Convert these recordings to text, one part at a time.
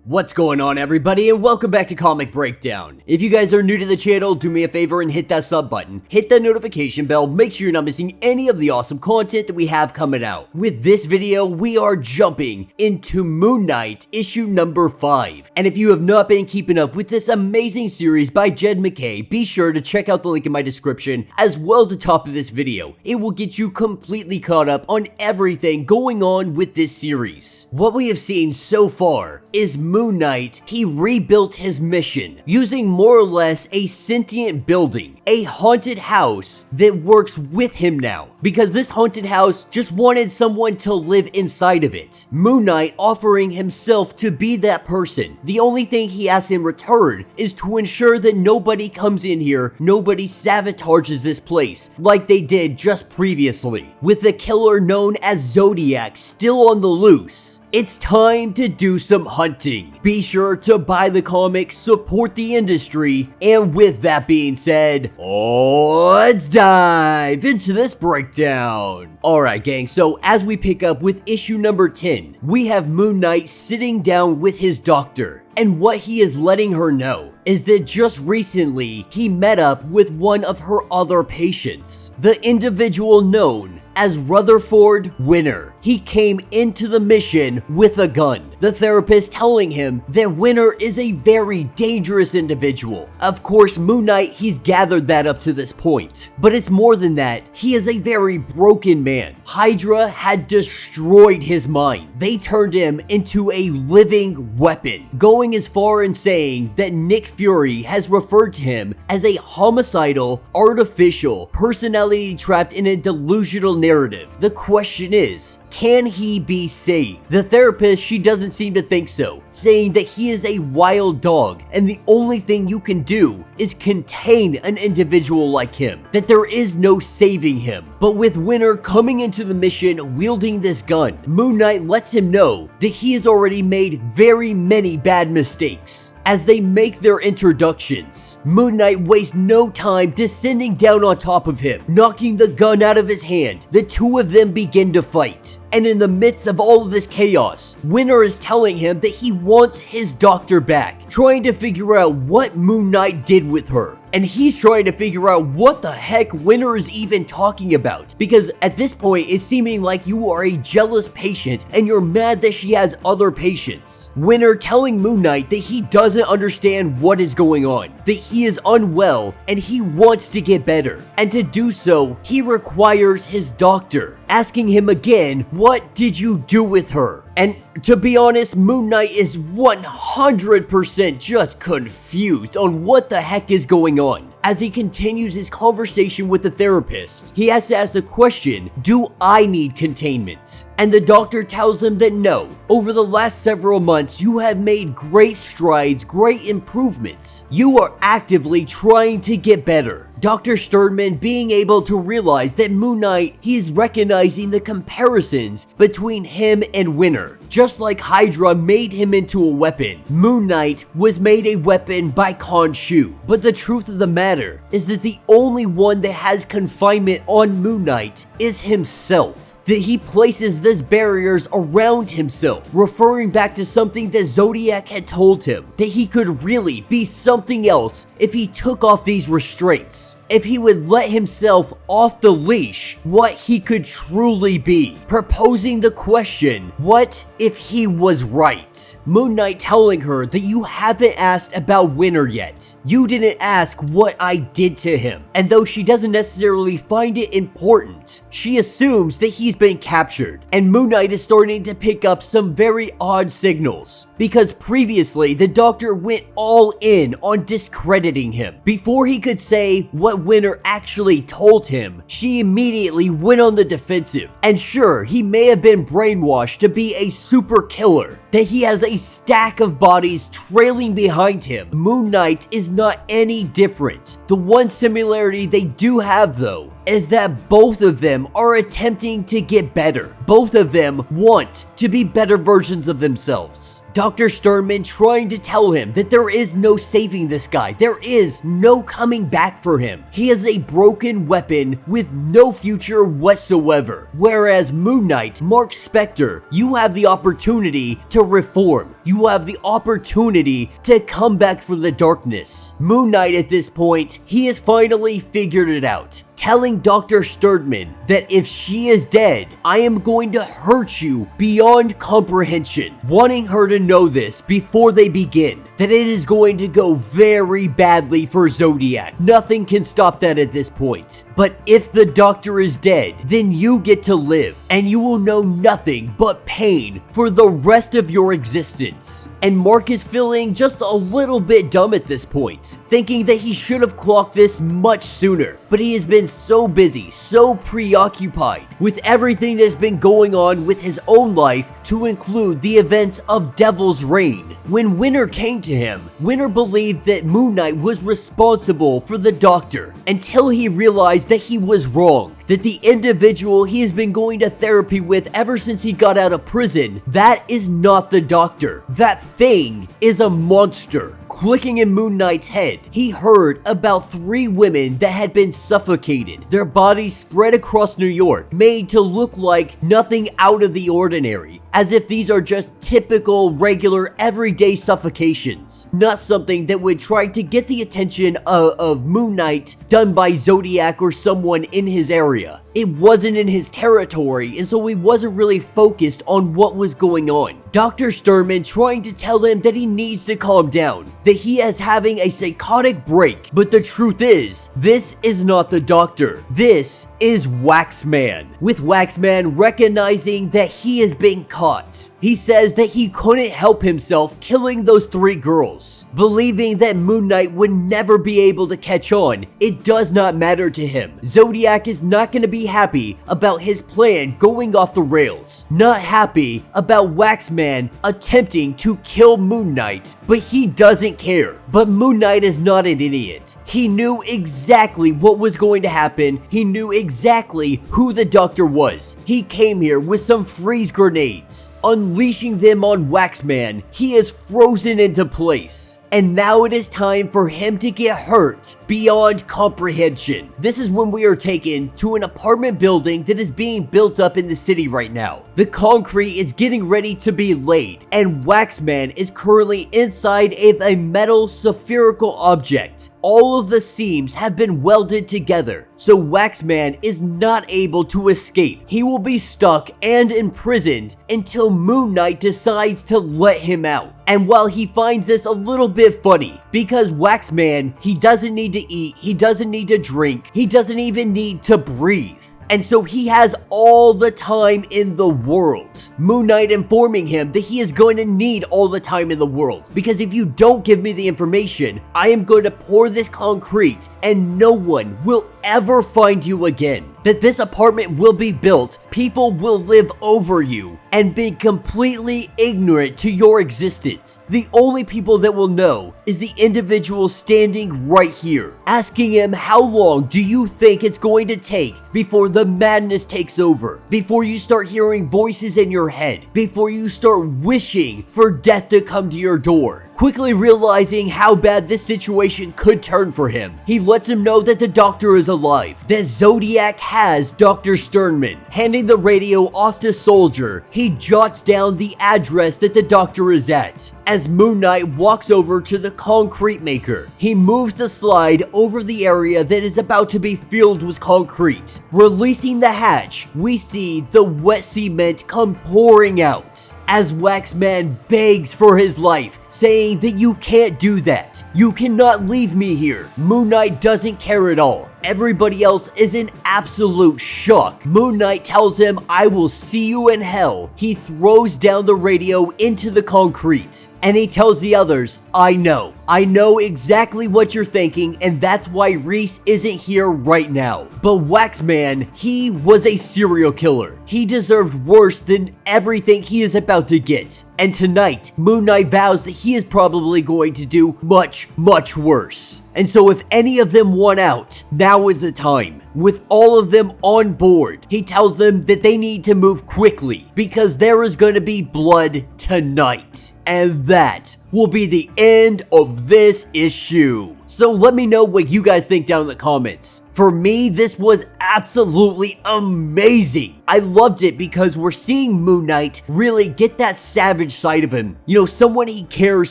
What's going on, everybody, and welcome back to Comic Breakdown. If you guys are new to the channel, do me a favor and hit that sub button, hit that notification bell, make sure you're not missing any of the awesome content that we have coming out. With this video, we are jumping into Moon Knight issue number 5. And if you have not been keeping up with this amazing series by Jed MacKay, be sure to check out the link in my description as well as the top of this video. It will get you completely caught up on everything going on with this series. What we have seen so far is Moon Knight, he rebuilt his mission using more or less a sentient building, a haunted house that works with him now, because this haunted house just wanted someone to live inside of it. Moon Knight offering himself to be that person. The only thing he asks in return is to ensure that nobody comes in here, nobody sabotages this place like they did just previously. With the killer known as Zodiac still on the loose, it's time to do some hunting. Be sure to buy the comics, support the industry, and with that being said, let's dive into this breakdown. Alright gang, so as we pick up with issue number 10, we have Moon Knight sitting down with his doctor. And what he is letting her know is that just recently he met up with one of her other patients, the individual known as Rutherford Winter. He came into the mission with a gun. The therapist telling him that Winter is a very dangerous individual. Of course, Moon Knight, he's gathered that up to this point. But it's more than that. He is a very broken man. Hydra had destroyed his mind. They turned him into a living weapon, going as far in saying that Nick Fury has referred to him as a homicidal, artificial personality trapped in a delusional narrative. The question is, can he be saved? The therapist, she doesn't seem to think so, saying that he is a wild dog and the only thing you can do is contain an individual like him, that there is no saving him. But with Winter coming into the mission wielding this gun, Moon Knight lets him know that he has already made very many bad mistakes. As they make their introductions, Moon Knight wastes no time descending down on top of him, knocking the gun out of his hand. The two of them begin to fight. And in the midst of all of this chaos, Winter is telling him that he wants his doctor back, trying to figure out what Moon Knight did with her. And he's trying to figure out what the heck Winter is even talking about. Because at this point, it's seeming like you are a jealous patient and you're mad that she has other patients. Winter telling Moon Knight that he doesn't understand what is going on, that he is unwell and he wants to get better. And to do so, he requires his doctor, asking him again, what did you do with her? And to be honest, Moon Knight is 100% just confused on what the heck is going on. As he continues his conversation with the therapist, he has to ask the question, do I need containment? And the doctor tells him that no. Over the last several months, you have made great strides, great improvements. You are actively trying to get better. Dr. Sternman being able to realize that Moon Knight, he's recognizing the comparisons between him and Winter. Just like Hydra made him into a weapon, Moon Knight was made a weapon by Khonshu. But the truth of the matter is that the only one that has confinement on Moon Knight is himself. That he places these barriers around himself, referring back to something that Zodiac had told him, that he could really be something else if he took off these restraints. If he would let himself off the leash, what he could truly be. Proposing the question, what if he was right? Moon Knight telling her that you haven't asked about Winter yet. You didn't ask what I did to him. And though she doesn't necessarily find it important, she assumes that he's been captured. And Moon Knight is starting to pick up some very odd signals, because previously the doctor went all in on discrediting him. Before he could say what Winter actually told him, she immediately went on the defensive. And sure, he may have been brainwashed to be a super killer, that he has a stack of bodies trailing behind him. Moon Knight is not any different. The one similarity they do have though is that both of them are attempting to get better. Both of them want to be better versions of themselves. Dr. Sternman trying to tell him that there is no saving this guy. There is no coming back for him. He is a broken weapon with no future whatsoever. Whereas Moon Knight, Mark Spector, you have the opportunity to reform. You have the opportunity to come back from the darkness. Moon Knight at this point, he has finally figured it out, telling Dr. Sternman that if she is dead, I am going to hurt you beyond comprehension, wanting her to know this before they begin, that it is going to go very badly for Zodiac. Nothing can stop that at this point. But if the doctor is dead, then you get to live, and you will know nothing but pain for the rest of your existence. And Mark is feeling just a little bit dumb at this point, thinking that he should have clocked this much sooner, but he has been so busy, so preoccupied with everything that's been going on with his own life, to include the events of Devil's Reign. When Winter came to him, Winter believed that Moon Knight was responsible for the doctor, until he realized that he was wrong. That the individual he has been going to therapy with ever since he got out of prison, that is not the doctor. That thing is a monster. Clicking in Moon Knight's head, he heard about 3 women that had been suffocated, their bodies spread across New York, made to look like nothing out of the ordinary, as if these are just typical, regular, everyday suffocations, not something that would try to get the attention of Moon Knight done by Zodiac or someone in his area. It wasn't in his territory, and so he wasn't really focused on what was going on. Dr. Sternman trying to tell him that he needs to calm down, that he is having a psychotic break, but the truth is, this is not the doctor. This is Waxman. With Waxman recognizing that he is being caught, he says that he couldn't help himself killing those 3 girls. Believing that Moon Knight would never be able to catch on, it does not matter to him. Zodiac is not going to be happy about his plan going off the rails. Not happy about Waxman attempting to kill Moon Knight, but he doesn't care. But Moon Knight is not an idiot. He knew exactly what was going to happen. He knew exactly who the doctor was. He came here with some freeze grenades. Unleashing them on Waxman, he is frozen into place. And now it is time for him to get hurt beyond comprehension. This is when we are taken to an apartment building that is being built up in the city right now. The concrete is getting ready to be laid, and Waxman is currently inside of a metal spherical object. All of the seams have been welded together, so Waxman is not able to escape. He will be stuck and imprisoned until Moon Knight decides to let him out. And while he finds this a little bit funny, because Waxman, he doesn't need to eat, he doesn't need to drink, he doesn't even need to breathe. And so he has all the time in the world. Moon Knight informing him that he is going to need all the time in the world, because if you don't give me the information, I am going to pour this concrete and no one will ever find you again. That this apartment will be built, people will live over you, and be completely ignorant to your existence. The only people that will know is the individual standing right here, asking him how long do you think it's going to take before the madness takes over, before you start hearing voices in your head, before you start wishing for death to come to your door. Quickly realizing how bad this situation could turn for him, he lets him know that the doctor is alive, that Zodiac has Dr. Sternman. Handing the radio off to Soldier, he jots down the address that the doctor is at. As Moon Knight walks over to the concrete maker, he moves the slide over the area that is about to be filled with concrete. Releasing the hatch, we see the wet cement come pouring out, as Waxman begs for his life, saying that you can't do that. You cannot leave me here. Moon Knight doesn't care at all. Everybody else is in absolute shock. Moon Knight tells him, I will see you in hell. He throws down the radio into the concrete. And he tells the others, I know exactly what you're thinking, and that's why Reese isn't here right now. But Waxman, he was a serial killer. He deserved worse than everything he is about to get. And tonight, Moon Knight vows that he is probably going to do much, much worse. And so if any of them want out, now is the time. with all of them on board. He tells them that they need to move quickly because there is going to be blood tonight. And that will be the end of this issue. So let me know what you guys think down in the comments. For me, this was absolutely amazing. I loved it because we're seeing Moon Knight really get that savage side of him. You know, someone he cares,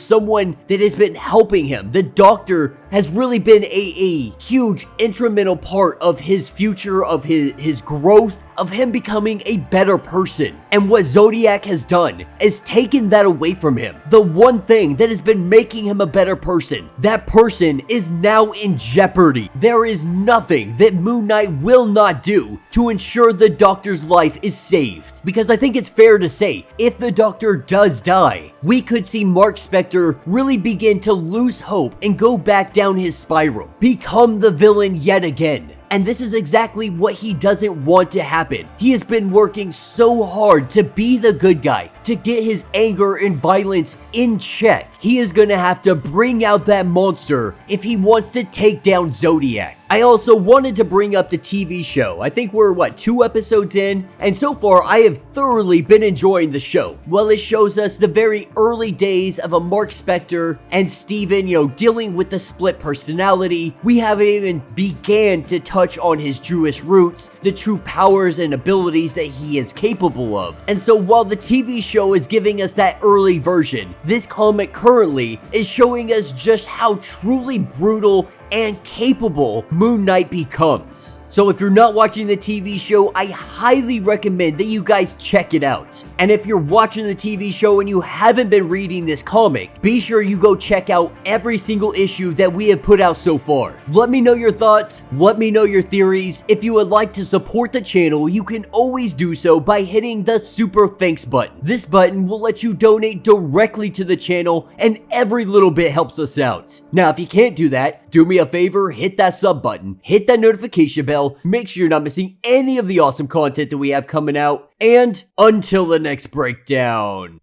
someone that has been helping him. The Doctor has really been a huge instrumental part of his future, of his growth, of him becoming a better person. And what Zodiac has done is taken that away from him. The one thing that has been making him a better person, that person is now in jeopardy. There is nothing that Moon Knight will not do to ensure the Doctor's life is saved. Because I think it's fair to say, if the Doctor does die, we could see Mark Spector really begin to lose hope and go back down his spiral, become the villain yet again. And this is exactly what he doesn't want to happen. He has been working so hard to be the good guy, to get his anger and violence in check. He is gonna have to bring out that monster if he wants to take down Zodiac. I also wanted to bring up the TV show. I think we're, 2 episodes in? And so far, I have thoroughly been enjoying the show. Well, it shows us the very early days of a Mark Spector and Steven, dealing with the split personality. We haven't even began to touch on his Jewish roots, the true powers and abilities that he is capable of. And so while the TV show is giving us that early version, this comic currently is showing us just how truly brutal and capable Moon Knight becomes. So if you're not watching the TV show, I highly recommend that you guys check it out. And if you're watching the TV show and you haven't been reading this comic, be sure you go check out every single issue that we have put out so far. Let me know your thoughts, let me know your theories. If you would like to support the channel, you can always do so by hitting the Super Thanks button. This button will let you donate directly to the channel, and every little bit helps us out. Now, if you can't do that, do me a favor, hit that sub button, hit that notification bell, make sure you're not missing any of the awesome content that we have coming out, and until the next breakdown.